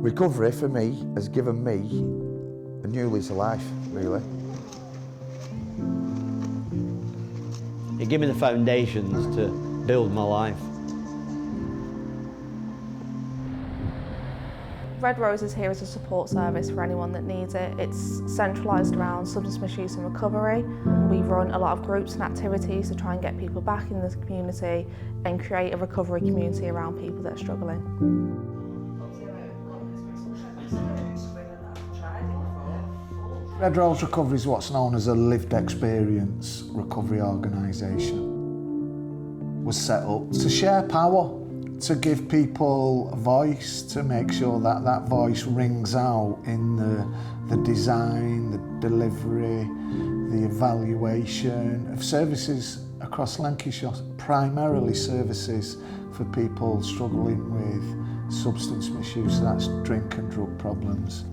Recovery for me has given me a new lease of life, really. It gave me the foundations to build my life. Red Rose is here as a support service for anyone that needs it. It's centralised around substance misuse and recovery. We run a lot of groups and activities to try and get people back in the community and create a recovery community around people that are struggling. Red Rose Recovery is what's known as a lived experience recovery organisation. Was set up to share power, to give people a voice, to make sure that that voice rings out in the design, the delivery, the evaluation of services across Lancashire, primarily services for people struggling with substance misuse, that's drink and drug problems.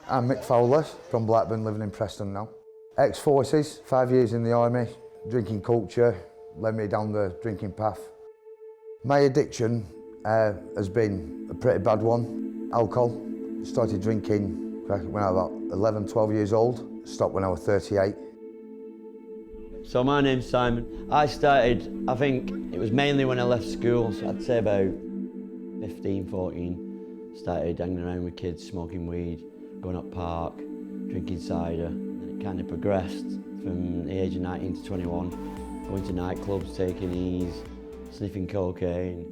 I'm Mick Fowler from Blackburn, living in Preston now. Ex-forces, 5 years in the army, drinking culture led me down the drinking path. My addiction has been a pretty bad one. Alcohol. Started drinking when I was about 11, 12 years old, stopped when I was 38. So my name's Simon. I started, I think it was mainly when I left school, so I'd say about 15, 14. Started hanging around with kids, smoking weed, going up park, drinking cider. And it kind of progressed from the age of 19 to 21, going to nightclubs, taking E's, sniffing cocaine.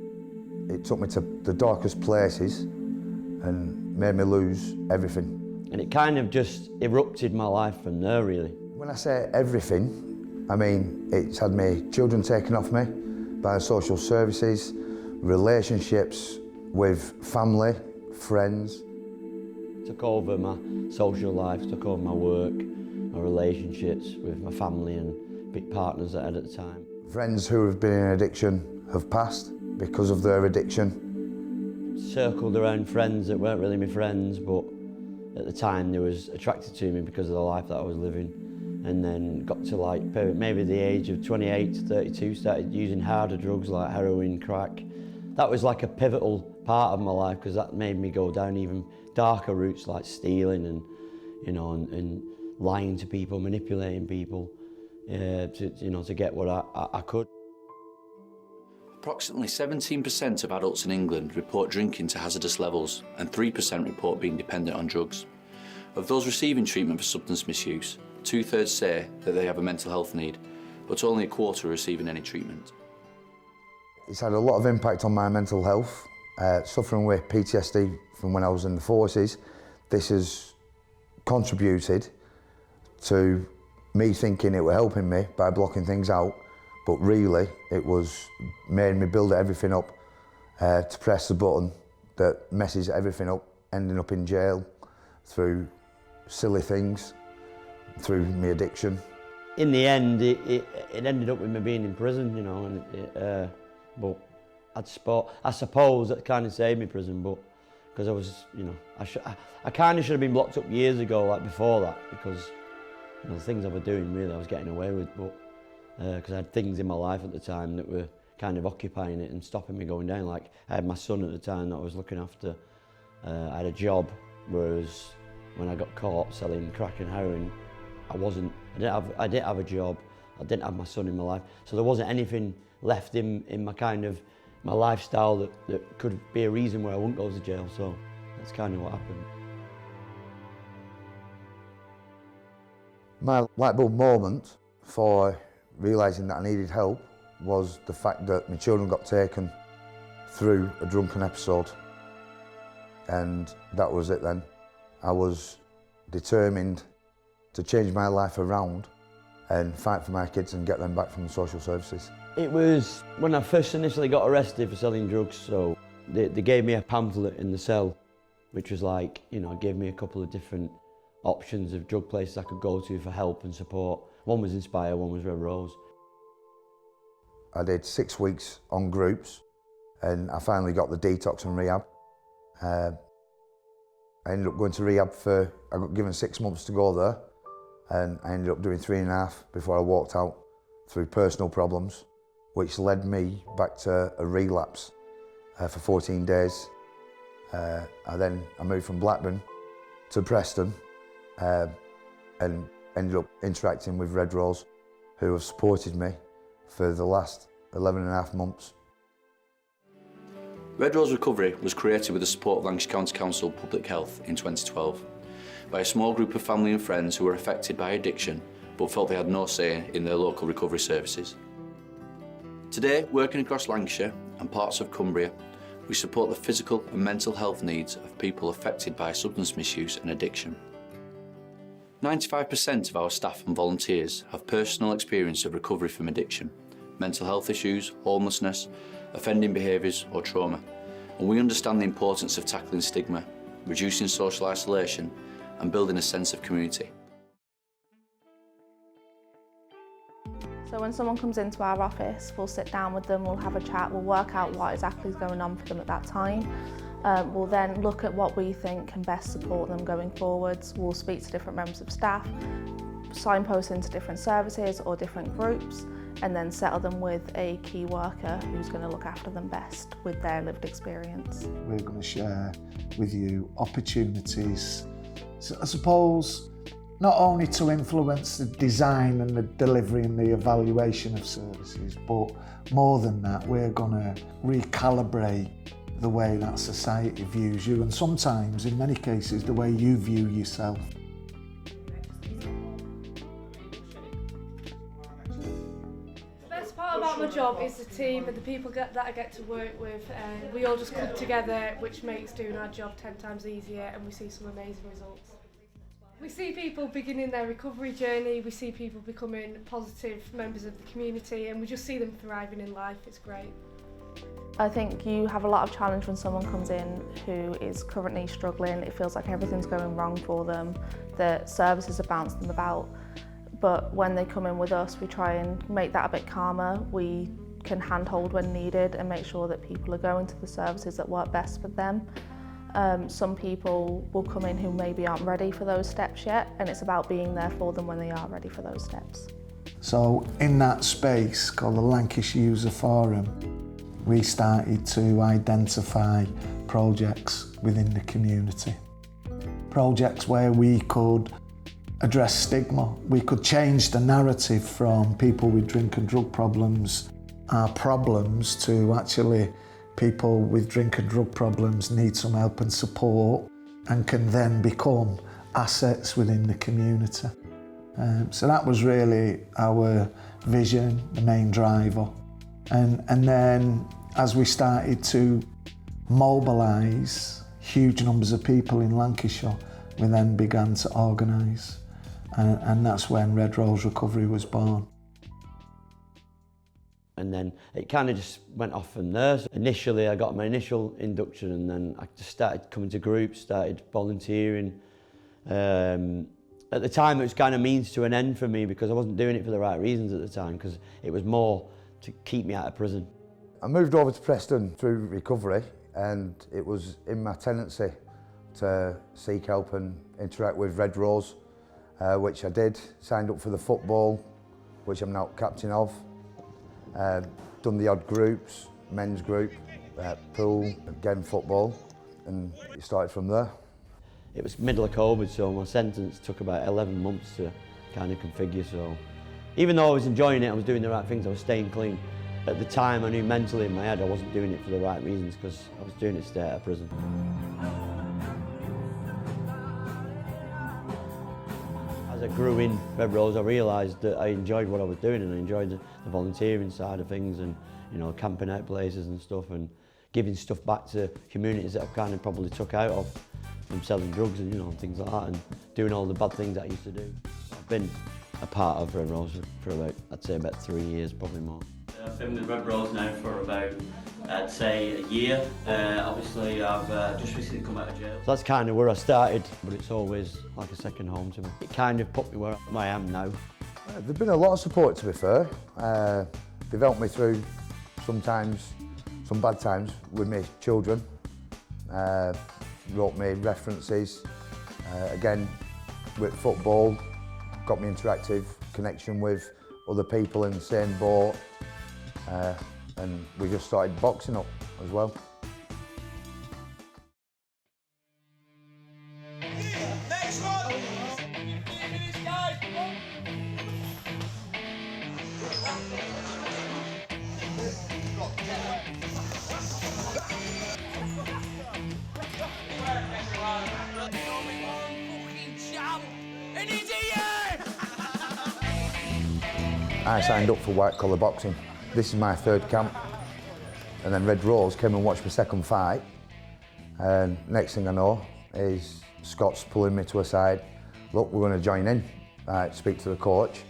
It took me to the darkest places and made me lose everything. And it kind of just erupted my life from there, really. When I say everything, I mean it's had me children taken off me by social services, relationships with family, friends. Took over my social life, took over my work, my relationships with my family and big partners I had at the time. Friends who have been in addiction have passed because of their addiction. Circled around friends that weren't really my friends, but at the time they was attracted to me because of the life that I was living. And then got to like maybe the age of 28 to 32, started using harder drugs like heroin, crack. That was like a pivotal part of my life because that made me go down even darker routes like stealing and, you know, and lying to people, manipulating people to get what I could. Approximately 17% of adults in England report drinking to hazardous levels and 3% report being dependent on drugs. Of those receiving treatment for substance misuse, 2/3 say that they have a mental health need, but only a quarter are receiving any treatment. It's had a lot of impact on my mental health. Suffering with PTSD from when I was in the forces, this has contributed to me thinking it was helping me by blocking things out, but really it was made me build everything up to press the button that messes everything up, ending up in jail through silly things, through my addiction. In the end, it ended up with me being in prison, you know, and but I suppose that kind of saved me prison, but because I was, you know, I kind of should have been locked up years ago, like before that, because you know, the things I was doing, really, I was getting away with, but because I had things in my life at the time that were kind of occupying it and stopping me going down. Like I had my son at the time that I was looking after. I had a job, whereas when I got caught selling crack and heroin, I didn't have a job. I didn't have my son in my life, so there wasn't anything left in my kind of my lifestyle that could be a reason where I wouldn't go to jail. So that's kind of what happened. My light bulb moment for realising that I needed help was the fact that my children got taken through a drunken episode, and that was it then. I was determined to change my life around and fight for my kids and get them back from the social services. It was when I first initially got arrested for selling drugs, so they gave me a pamphlet in the cell, which was like, you know, gave me a couple of different options of drug places I could go to for help and support. One was Inspire, one was Red Rose. I did 6 weeks on groups and I finally got the detox and rehab. I ended up going to rehab I got given 6 months to go there. and I ended up doing 3.5 before I walked out through personal problems, which led me back to a relapse for 14 days. I moved from Blackburn to Preston and ended up interacting with Red Rose, who have supported me for the last 11.5 months. Red Rose Recovery was created with the support of Lancashire County Council Public Health in 2012 by a small group of family and friends who were affected by addiction but felt they had no say in their local recovery services. Today, working across Lancashire and parts of Cumbria, we support the physical and mental health needs of people affected by substance misuse and addiction. 95% of our staff and volunteers have personal experience of recovery from addiction, mental health issues, homelessness, offending behaviours or trauma, and we understand the importance of tackling stigma, reducing social isolation and building a sense of community. So when someone comes into our office, we'll sit down with them, we'll have a chat, we'll work out what exactly is going on for them at that time. We'll then look at what we think can best support them going forwards. We'll speak to different members of staff, signpost into different services or different groups, and then settle them with a key worker who's going to look after them best with their lived experience. We're going to share with you opportunities, so I suppose, not only to influence the design and the delivery and the evaluation of services, but more than that, we're going to recalibrate the way that society views you, and sometimes, in many cases, the way you view yourself. The best part about my job is the team and the people that I get to work with. We all just come together, which makes doing our job 10 times easier, and we see some amazing results. We see people beginning their recovery journey, we see people becoming positive members of the community, and we just see them thriving in life. It's great. I think you have a lot of challenge when someone comes in who is currently struggling. It feels like everything's going wrong for them, the services are bouncing them about. But when they come in with us, we try and make that a bit calmer. We can handhold when needed and make sure that people are going to the services that work best for them. Some people will come in who maybe aren't ready for those steps yet, and it's about being there for them when they are ready for those steps. So in that space called the Lancashire User Forum, we started to identify projects within the community. Projects where we could address stigma. We could change the narrative from people with drink and drug problems are problems to actually people with drink and drug problems need some help and support and can then become assets within the community. So that was really our vision, the main driver. And then as we started to mobilise huge numbers of people in Lancashire, we then began to organise. And that's when Red Rose Recovery was born. And then it kind of just went off from there. So initially I got my initial induction, and then I just started coming to groups, started volunteering. At the time it was kind of means to an end for me because I wasn't doing it for the right reasons at the time, because it was more to keep me out of prison. I moved over to Preston through recovery, and it was in my tenancy to seek help and interact with Red Rose, which I did. Signed up for the football, which I'm now captain of. Done the odd groups, men's group, pool, again football, and it started from there. It was middle of COVID, so my sentence took about 11 months to kind of configure. So even though I was enjoying it, I was doing the right things, I was staying clean. At the time I knew mentally in my head I wasn't doing it for the right reasons, because I was doing it to stay out of prison. As I grew in Red Rose, I realised that I enjoyed what I was doing, and I enjoyed the volunteering side of things, and camping out places and stuff, and giving stuff back to communities that I've kind of probably took out of from selling drugs and things like that, and doing all the bad things that I used to do. I've been a part of Red Rose for about, I'd say about 3 years, probably more. I've been with Red Rose now for about, I'd say, a year. Obviously, I've just recently come out of jail. So that's kind of where I started, but it's always like a second home to me. It kind of put me where I am now. There's been a lot of support, to be fair. They've helped me through sometimes, some bad times with my children. Wrote me references, again with football, got me interactive connection with other people in the same boat, and we just started boxing up as well. I signed up for white collar boxing. This is my third camp, and then Red Rose came and watched my second fight, and next thing I know is Scott's pulling me to a side. Look, we're going to join in, speak to the coach,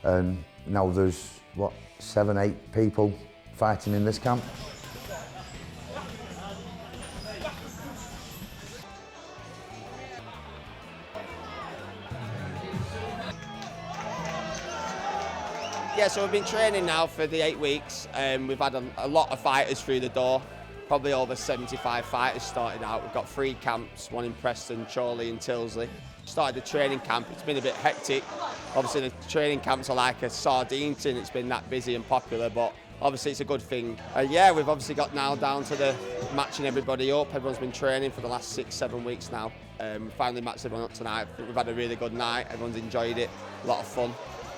and now there's, what, 7, 8 people fighting in this camp. Yeah, so we've been training now for the 8 weeks. We've had a lot of fighters through the door, probably over 75 fighters starting out. We've got 3 camps, one in Preston, Chorley and Tilsley. Started the training camp, it's been a bit hectic. Obviously the training camps are like a sardine tin, it's been that busy and popular, but obviously it's a good thing. Yeah, we've obviously got now down to the matching everybody up. Everyone's been training for the last 6, 7 weeks now. We finally matched everyone up tonight. I think we've had a really good night, everyone's enjoyed it, a lot of fun.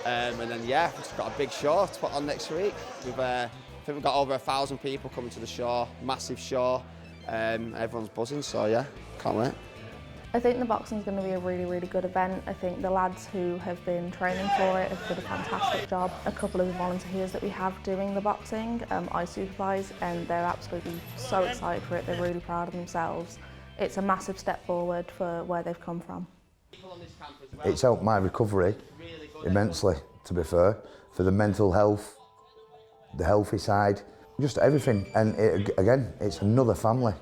And then yeah, we've just got a big show to put on next week. I think we've got over 1,000 people coming to the show, massive show. Everyone's buzzing, so yeah, can't wait. I think the boxing is going to be a really, really good event. I think the lads who have been training for it have done a fantastic job. A couple of the volunteers that we have doing the boxing, I supervise, and they're absolutely so excited for it. They're really proud of themselves. It's a massive step forward for where they've come from. It's helped my recovery immensely, to be fair, for the mental health, the healthy side, just everything. And again, it's another family.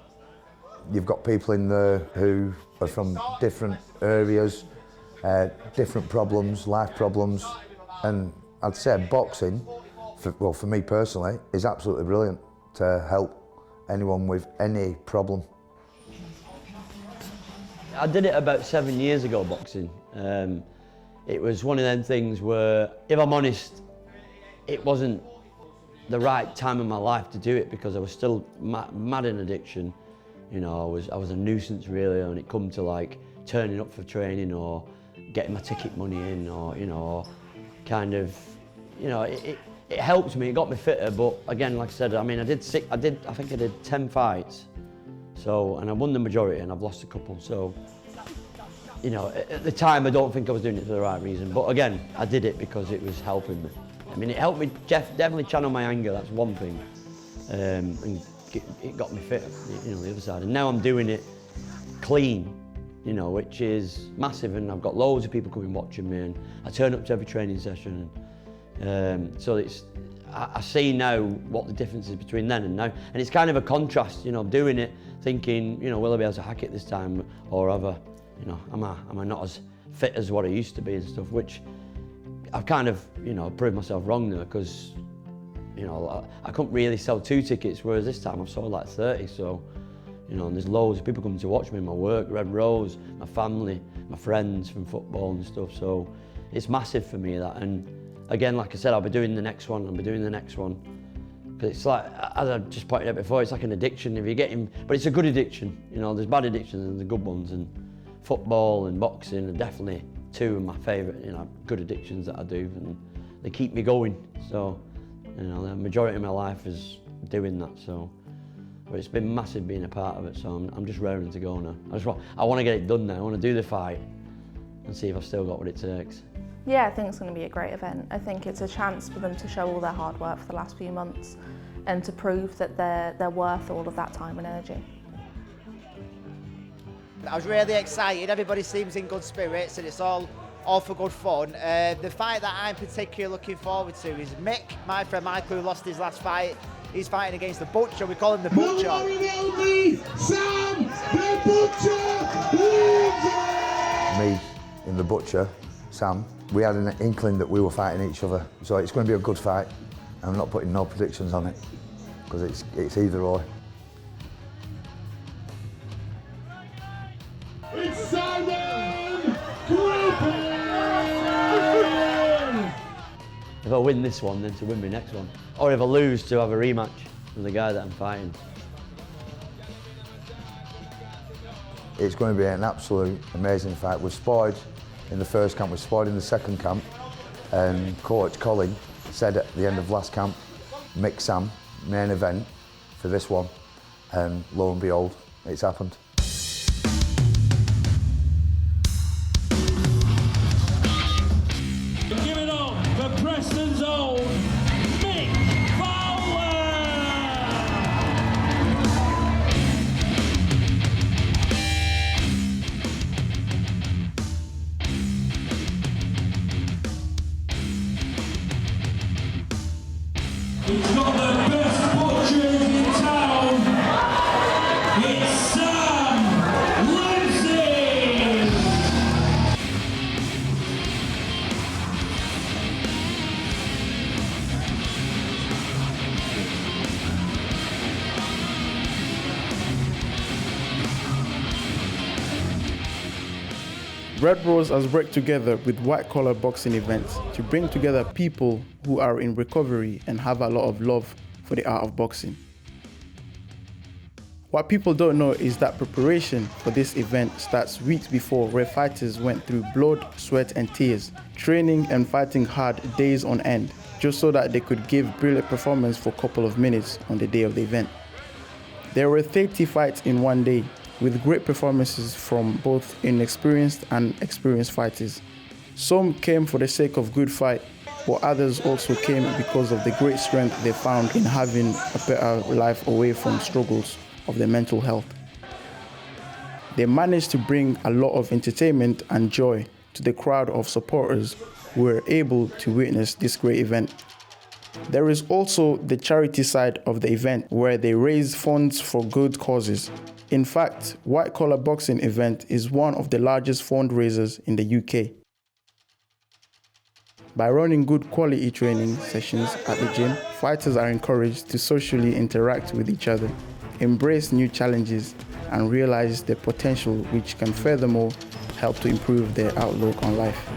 You've got people in there who are from different areas, different problems, life problems, and I'd say boxing, for me personally, is absolutely brilliant to help anyone with any problem. I did it about 7 years ago, boxing. It was one of them things where, if I'm honest, it wasn't the right time in my life to do it because I was still mad in addiction. You know, I was a nuisance really, and it come to like turning up for training or getting my ticket money in, or you know, kind of, you know, it helped me, it got me fitter. But again, like I said, I mean, I think I did 10 fights, so, and I won the majority and I've lost a couple. So, you know, at the time I don't think I was doing it for the right reason. But again, I did it because it was helping me. I mean, it helped me definitely channel my anger. That's one thing, and it got me fit, you know, the other side. And now I'm doing it clean, you know, which is massive. And I've got loads of people coming watching me, and I turn up to every training session. And so I see now what the difference is between then and now. And it's kind of a contrast, you know, doing it, thinking, you know, will I be able to hack it this time? Or you know, am I not as fit as what I used to be and stuff, which I've kind of, you know, proved myself wrong there, because you know, I couldn't really sell 2 tickets, whereas this time I've sold like 30, so, you know, and there's loads of people coming to watch me in my work, Red Rose, my family, my friends from football and stuff, so it's massive for me, that. And again, like I said, I'll be doing the next one, because it's like, as I just pointed out before, it's like an addiction if you're getting, but it's a good addiction, you know, there's bad addictions and the good ones, and football and boxing are definitely 2 of my favourite, you know, good addictions that I do, and they keep me going, so. You know, the majority of my life is doing that, so. But it's been massive being a part of it, so I'm just raring to go now. I want to get it done now. I want to do the fight and see if I've still got what it takes. Yeah, I think it's going to be a great event. I think it's a chance for them to show all their hard work for the last few months and to prove that they're worth all of that time and energy. I was really excited. Everybody seems in good spirits, and it's all for good fun. The fight that I'm particularly looking forward to is Mick, my friend Michael, who lost his last fight. He's fighting against the Butcher. We call him the Butcher. Sam, the Butcher! Me and the Butcher, Sam, we had an inkling that we were fighting each other, so it's going to be a good fight. I'm not putting no predictions on it, because it's either or. It's Simon Griffin! if I win this one, then to win my next one. Or if I lose, to have a rematch with the guy that I'm fighting. It's going to be an absolute amazing fight. We've sparred in the first camp, we've sparred in the second camp, and Coach Colin said at the end of last camp, Mick Sam, main event for this one, and lo and behold, it's happened. Give it up for Preston's own Mick Fowler! He's got the best butchers in town. It's Sam Lindsay! Red Rose has worked together with white-collar boxing events to bring together people who are in recovery and have a lot of love for the art of boxing. What people don't know is that preparation for this event starts weeks before, where fighters went through blood, sweat and tears, training and fighting hard days on end, just so that they could give brilliant performance for a couple of minutes on the day of the event. There were 30 fights in one day, with great performances from both inexperienced and experienced fighters. Some came for the sake of good fight, but others also came because of the great strength they found in having a better life away from struggles of their mental health. They managed to bring a lot of entertainment and joy to the crowd of supporters who were able to witness this great event. There is also the charity side of the event, where they raise funds for good causes. In fact, White Collar Boxing event is one of the largest fundraisers in the UK. By running good quality training sessions at the gym, fighters are encouraged to socially interact with each other, embrace new challenges, and realize their potential, which can furthermore help to improve their outlook on life.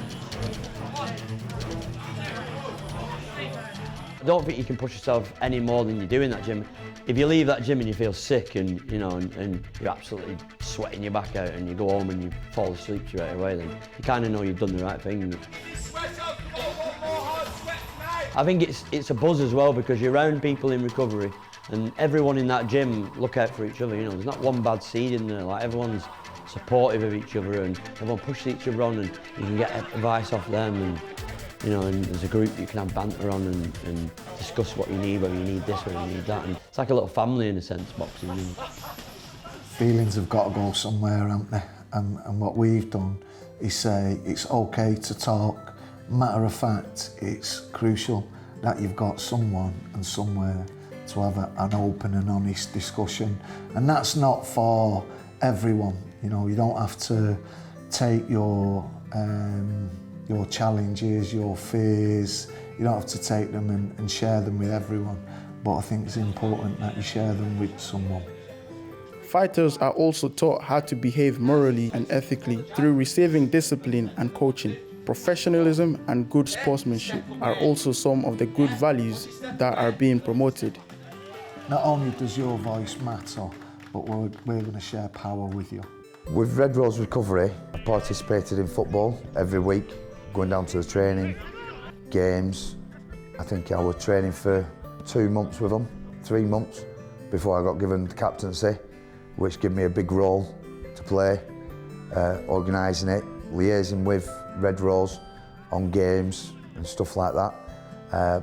I don't think you can push yourself any more than you do in that gym. If you leave that gym and you feel sick and and you're absolutely sweating your back out and you go home and you fall asleep straight away, then you kind of know you've done the right thing. I think it's a buzz as well, because you're around people in recovery and everyone in that gym look out for each other. There's not one bad seed in there. Like, everyone's supportive of each other and everyone pushes each other on, and you can get advice off them, and and there's a group you can have banter on and discuss what you need, whether you need this or you need that. And it's like a little family in a sense, boxing. Feelings have got to go somewhere, haven't they? And what we've done is say it's okay to talk. Matter of fact, it's crucial that you've got someone and somewhere to have an open and honest discussion. And that's not for everyone. You don't have to take your challenges, your fears, you don't have to take them and share them with everyone, but I think it's important that you share them with someone. Fighters are also taught how to behave morally and ethically through receiving discipline and coaching. Professionalism and good sportsmanship are also some of the good values that are being promoted. Not only does your voice matter, but we're going to share power with you. With Red Rose Recovery, I participated in football every week, going down to the training, games. I think I was training for 2 months with them, 3 months, before I got given the captaincy, which gave me a big role to play, organising it, liaising with Red Rose on games and stuff like that,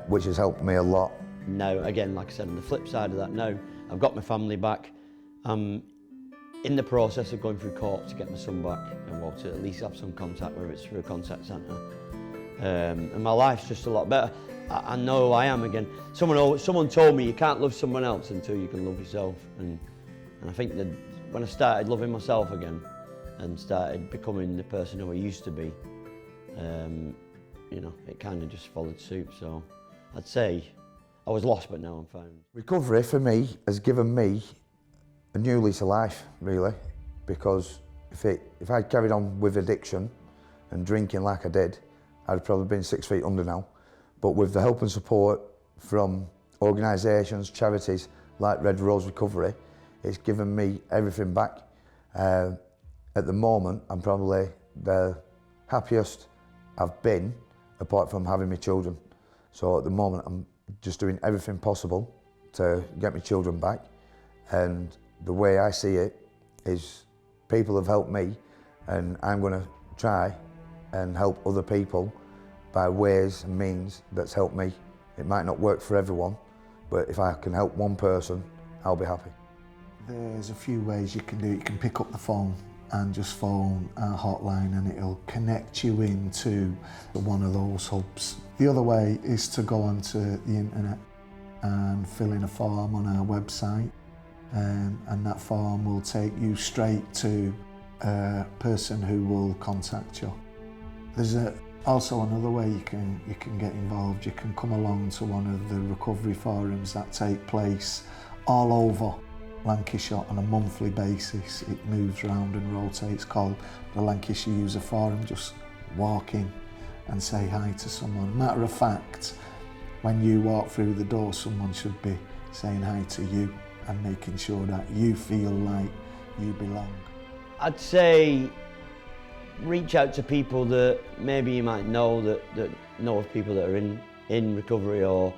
which has helped me a lot. Now, again, like I said, on the flip side of that, now I've got my family back. I'm in the process of going through court to get my son back, and to at least have some contact, whether it's through a contact centre. And my life's just a lot better. I know who I am again. Someone told me you can't love someone else until you can love yourself. And I think that when I started loving myself again and started becoming the person who I used to be, it kind of just followed suit. So I'd say I was lost, but now I'm found. Recovery for me has given me a new lease of life, really, because if I'd carried on with addiction and drinking like I did, I'd probably been 6 feet under now. But with the help and support from organisations, charities like Red Rose Recovery, it's given me everything back. At the moment, I'm probably the happiest I've been, apart from having my children. So at the moment, I'm just doing everything possible to get my children back. And the way I see it is people have helped me, and I'm going to try and help other people by ways and means that's helped me. It might not work for everyone, but if I can help one person, I'll be happy. There's a few ways you can do it. You can pick up the phone and just phone our hotline and it'll connect you into one of those hubs. The other way is to go onto the internet and fill in a form on our website, and that form will take you straight to a person who will contact you. There's also another way you can get involved. You can come along to one of the recovery forums that take place all over Lancashire on a monthly basis. It moves around and rotates, called the Lancashire User Forum. Just walk in and say hi to someone. Matter of fact, when you walk through the door, someone should be saying hi to you and making sure that you feel like you belong. I'd say reach out to people that maybe you might know that know of people that are in recovery, or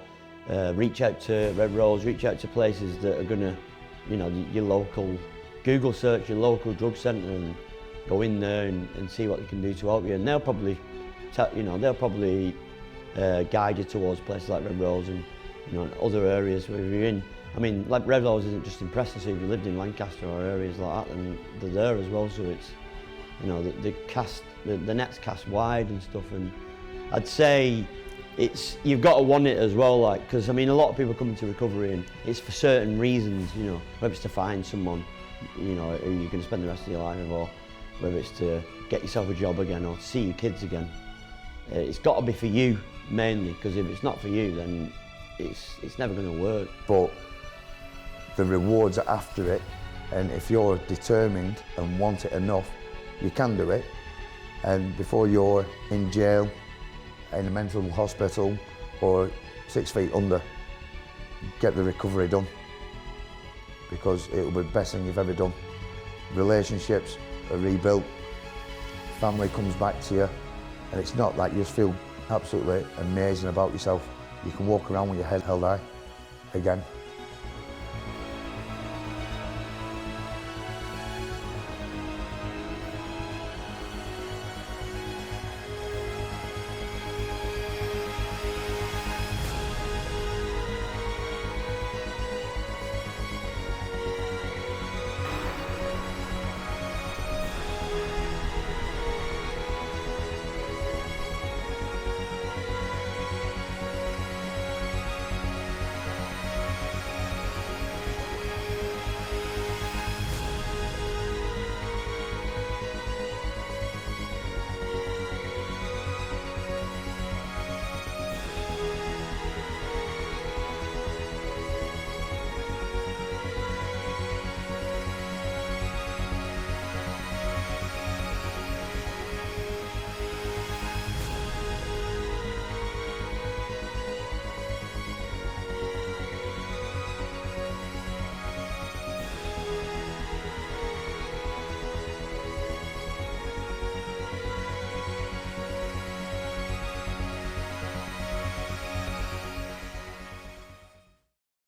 reach out to Red Rose, reach out to places that are gonna, you know, your local, Google search your local drug centre and go in there and see what they can do to help you. And they'll probably, guide you towards places like Red Rose and, you know, other areas where you're in. I mean, like Red Rose isn't just in Preston, so if you lived in Lancaster or areas like that, then they're there as well. So it's, you know, the net's cast wide and stuff. And I'd say you've got to want it as well, like, because I mean, a lot of people come into recovery and it's for certain reasons, you know, whether it's to find someone, you know, who you're going to spend the rest of your life with, or whether it's to get yourself a job again or to see your kids again. It's got to be for you mainly, because if it's not for you, then it's never going to work. But the rewards are after it, and if you're determined and want it enough, you can do it. And before you're in jail, in a mental hospital, or 6 feet under, get the recovery done, because it will be the best thing you've ever done. Relationships are rebuilt, family comes back to you, and it's not like you just feel absolutely amazing about yourself. You can walk around with your head held high again.